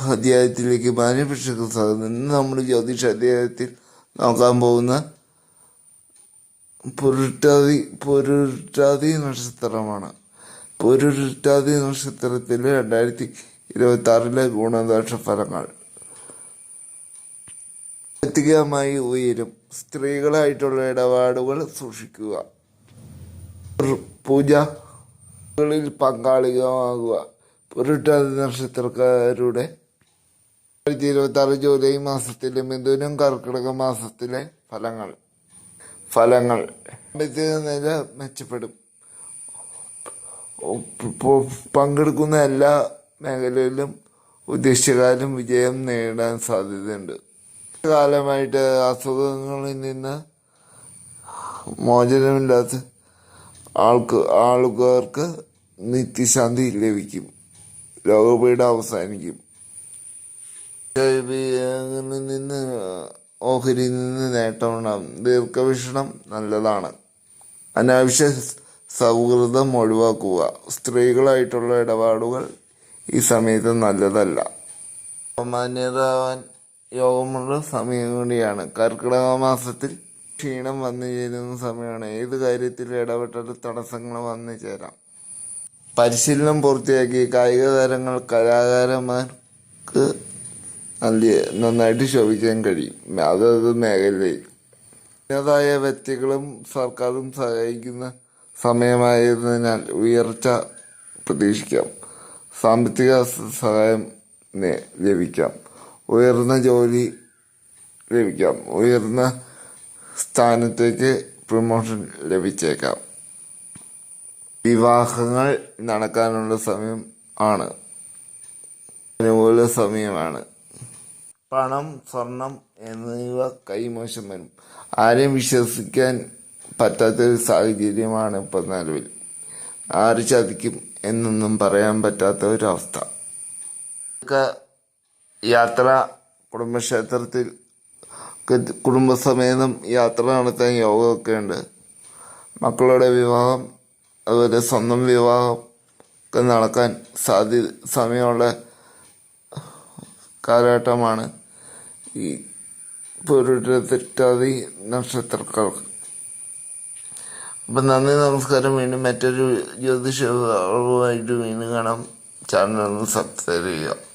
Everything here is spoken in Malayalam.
അധ്യായത്തിലേക്ക് മാന്യപക്ഷക്ക് സ്വാഗതം. ഇന്ന് നമ്മൾ ജ്യോതിഷ അധ്യായത്തിൽ നോക്കാൻ പോകുന്ന പൊരുരുട്ടാതി നക്ഷത്രമാണ്. പൊരുരുട്ടാതി നക്ഷത്രത്തിലെ 2026 ഗുണദോഷ ഫലങ്ങൾ. സാമ്പത്തികമായി ഉയരും. സ്ത്രീകളായിട്ടുള്ള ഇടപാടുകൾ സൂക്ഷിക്കുക. പൂജകളിൽ പങ്കാളികളാകുക. പൊരുരുട്ടാതി നക്ഷത്രക്കാരുടെ 2026 ജൂലൈ മാസത്തിലെ മിഥുനം കർക്കിടക മാസത്തിലെ ഫലങ്ങൾ. സാമ്പത്തിക നില മെച്ചപ്പെടും. പങ്കെടുക്കുന്ന എല്ലാ മേഖലയിലും ഉദ്ദേശിച്ചാലും വിജയം നേടാൻ സാധ്യതയുണ്ട്. കാലമായിട്ട് അസുഖങ്ങളിൽ നിന്ന് മോചനമില്ലാത്ത ആൾക്കാർക്ക് നിത്യശാന്തി ലഭിക്കും. രോഗപീഠ അവസാനിക്കും. ഓഹരിയിൽ നിന്ന് നേട്ടമുണ്ടാകും. ദീർഘവീക്ഷണം നല്ലതാണ്. അനാവശ്യ സൗഹൃദം ഒഴിവാക്കുക. സ്ത്രീകളായിട്ടുള്ള ഇടപാടുകൾ ഈ സമയത്ത് നല്ലതല്ല. മാന്യതാവാൻ യോഗമുള്ള സമയം കൂടിയാണ്. കർക്കിടക മാസത്തിൽ ക്ഷീണം വന്നു ചേരുന്ന സമയമാണ്. ഏത് കാര്യത്തിൽ ഇടപെട്ടാലും തടസ്സങ്ങൾ വന്നു ചേരാം. പരിശീലനം പൂർത്തിയാക്കി കായിക താരങ്ങൾ കലാകാരന്മാർക്ക് നന്നായിട്ട് ശോഭിക്കാൻ കഴിയും. അതത് മേഖലയിൽ അതിൻ്റെതായ വ്യക്തികളും സർക്കാരും സഹായിക്കുന്ന സമയമായതിനാൽ ഉയർച്ച പ്രതീക്ഷിക്കാം. സാമ്പത്തിക സഹായം ലഭിക്കാം. ഉയർന്ന ജോലി ലഭിക്കാം. ഉയർന്ന സ്ഥാനത്തേക്ക് പ്രൊമോഷൻ ലഭിച്ചേക്കാം. വിവാഹങ്ങൾ നടക്കാനുള്ള സമയം ആണ്. അനുകൂല സമയമാണ്. പണം, സ്വർണം എന്നിവ കൈമോശം വരും. ആരെയും വിശ്വസിക്കാൻ പറ്റാത്തൊരു സാഹചര്യമാണ് ഇപ്പോൾ നിലവിൽ. ആര് ചതിക്കും എന്നൊന്നും പറയാൻ പറ്റാത്ത ഒരവസ്ഥ. യാത്ര, കുടുംബക്ഷേത്രത്തിൽ കുടുംബസമേതം യാത്ര നടത്താൻ യോഗമൊക്കെ ഉണ്ട്. മക്കളുടെ വിവാഹം, അതുപോലെ സ്വന്തം വിവാഹം ഒക്കെ നടക്കാൻ സമയമുള്ള കാലഘട്ടമാണ് ഈ പൊരുരുട്ടാതി നക്ഷത്രക്കാർക്ക്. അപ്പം നന്ദി, നമസ്കാരം. വീണ്ടും മറ്റൊരു ജ്യോതിഷമായിട്ട് വീണ്ടും കാണാം. ചാനൽ സബ്സ്ക്രൈബ് ചെയ്യുക.